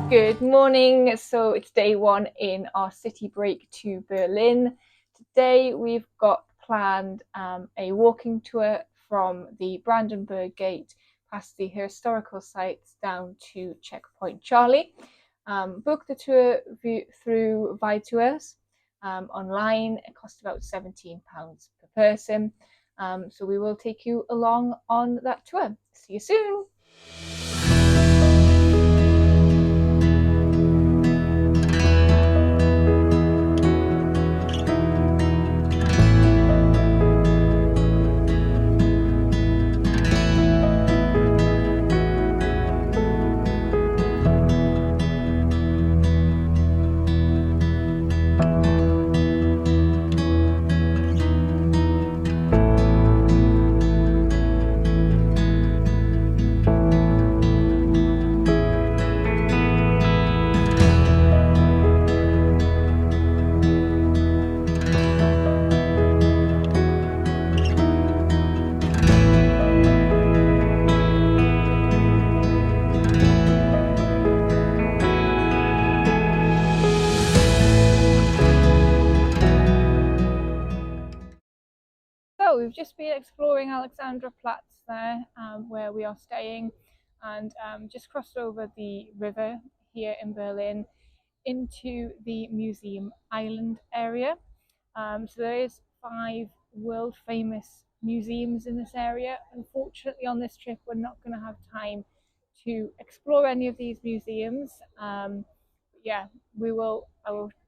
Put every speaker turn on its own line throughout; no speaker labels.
Good morning. So it's day one in our city break to Berlin. Today we've got planned a walking tour from the Brandenburg Gate past the historical sites down to Checkpoint Charlie. Book the tour through Tours online. It costs about £17 per person. So we will take you along on that tour. See you soon. So we've just been exploring Alexanderplatz there, where we are staying, and just crossed over the river here in Berlin into the museum island area. So there is 5 world famous museums in this area. Unfortunately, on this trip, we're not going to have time to explore any of these museums. Yeah, I will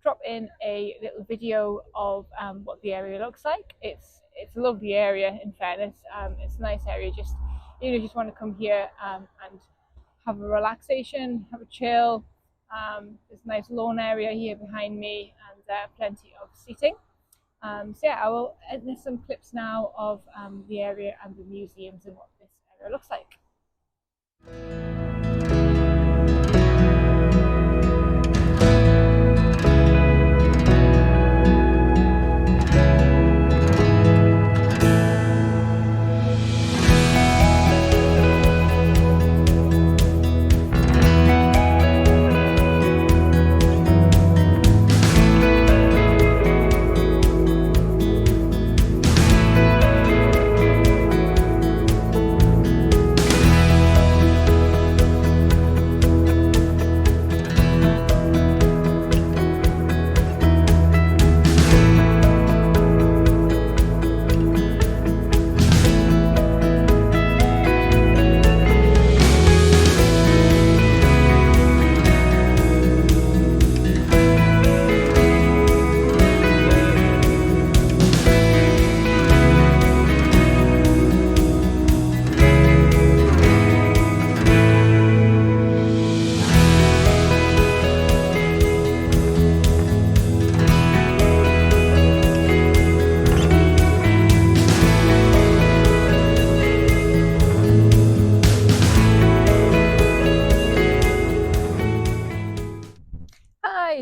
drop in a little video of what the area looks like. It's a lovely area, in fairness. It's a nice area. Just just want to come here and have a relaxation, have a chill. There's a nice lawn area here behind me, and plenty of seating. So yeah, I will edit some clips now of the area and the museums and what this area looks like.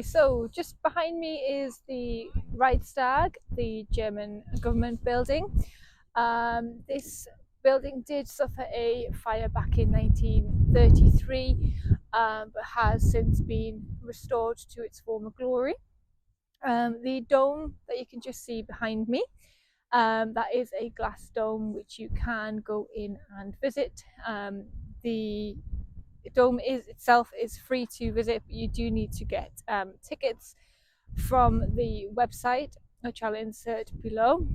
So just behind me is the Reichstag, the German government building. This building did suffer a fire back in 1933, but has since been restored to its former glory. The dome that you can just see behind me, that is a glass dome which you can go in and visit. The dome itself is free to visit, but you do need to get tickets from the website, which I'll insert below.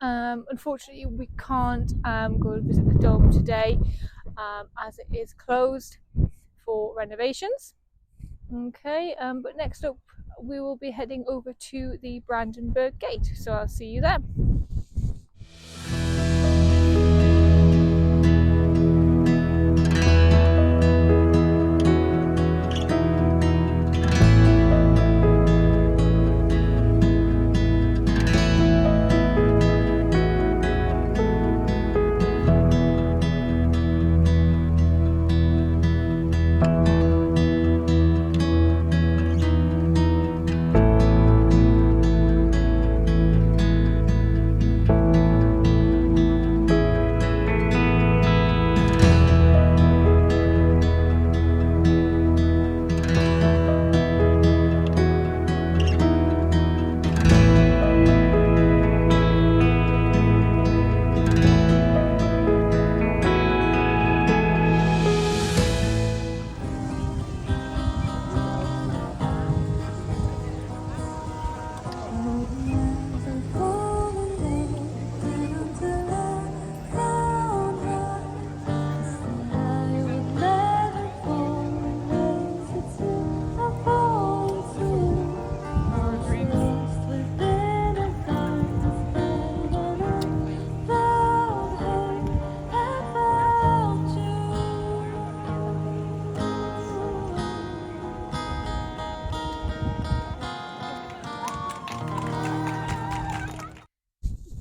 Unfortunately, we can't go and visit the dome today, as it is closed for renovations. Okay, but next up we will be heading over to the Brandenburg Gate, so I'll see you there.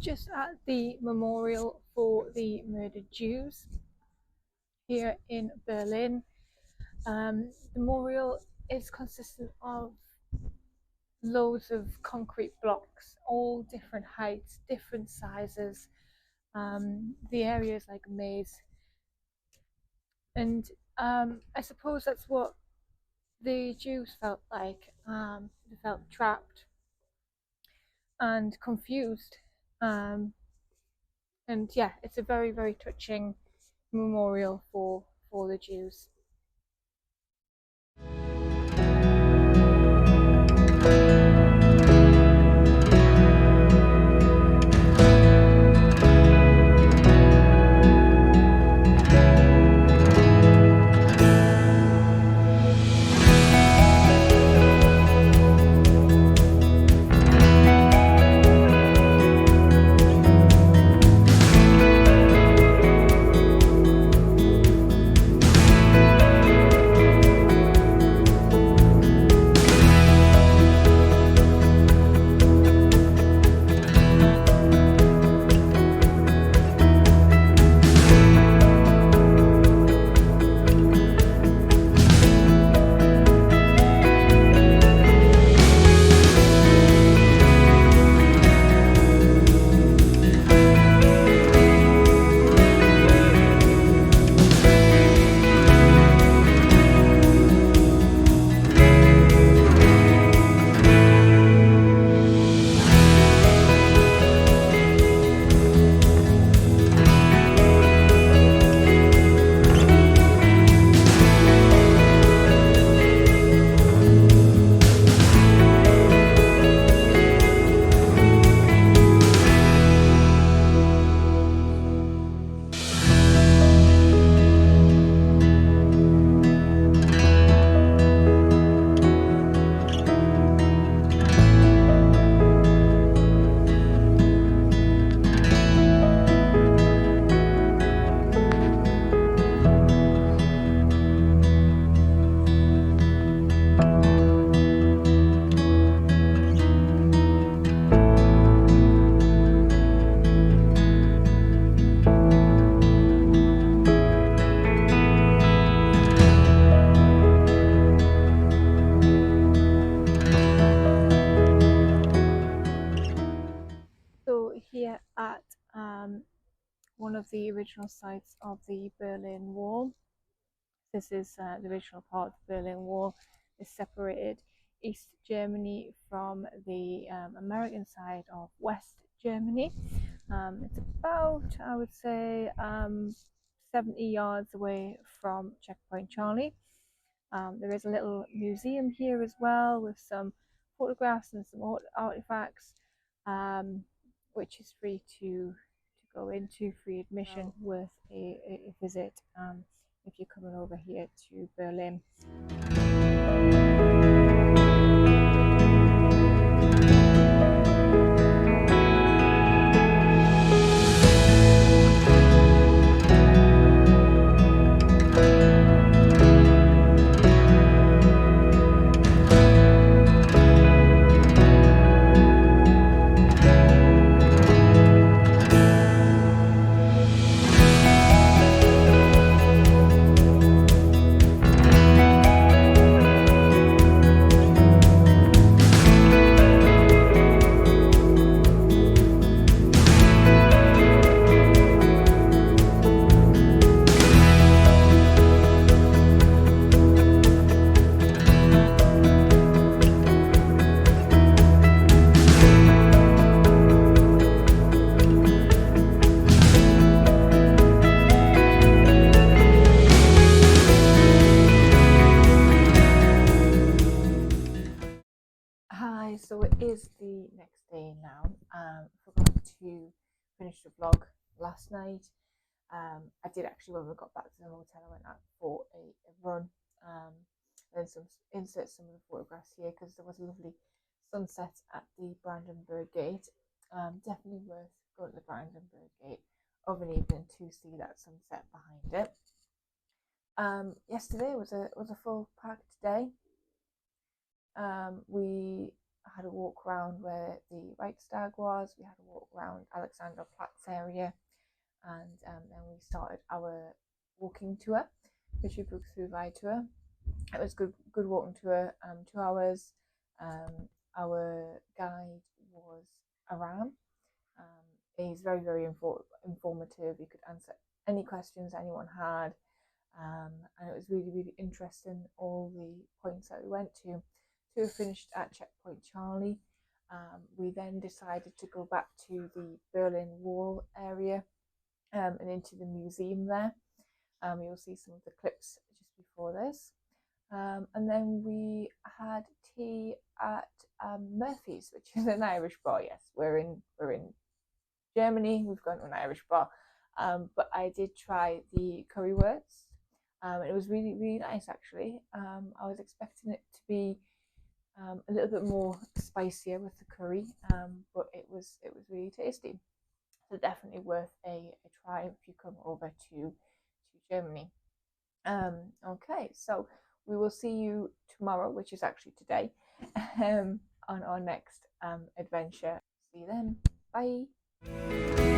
just at the memorial for the murdered Jews here in Berlin. The memorial is consistent of loads of concrete blocks, all different heights, different sizes. The area is like a maze, and I suppose that's what the Jews felt like. They felt trapped and confused. And yeah, it's a very, very touching memorial for the Jews. So here at one of the original sites of the Berlin Wall. This is the original part of the Berlin Wall. This separated East Germany from the American side of West Germany. It's about, I would say, 70 yards away from Checkpoint Charlie. There is a little museum here as well with some photographs and some artifacts, which is free to go into, free admission with a visit if you're coming over here to Berlin. Hi, so it is the next day now. I forgot to finish the vlog last night. I did actually, when we got back to the hotel, I went out for a run, and then insert some of the photographs here because there was a lovely sunset at the Brandenburg Gate. Definitely worth going to the Brandenburg Gate of an evening to see that sunset behind it. Yesterday was a full packed day. We
had a walk around where the Reichstag was. We had a walk around Alexanderplatz area, and then we started our walking tour, which we booked through Tour. It was good walking tour. 2 hours. Our guide was Aram. He's very informative. You could answer any questions anyone had, and it was really interesting. All the points that we went to. So we finished at Checkpoint Charlie. We then decided to go back to the Berlin Wall area, and into the museum there. You'll see some of the clips just before this. And then we had tea at Murphy's, which is an Irish bar. Yes, we're in Germany. We've gone to an Irish bar, but I did try the Currywurst. It was really nice actually. I was expecting it to be a little bit more spicier with the curry, but it was really tasty. So definitely worth a try if you come over to Germany. Okay, so we will see you tomorrow, which is actually today, on our next adventure. See you then. Bye.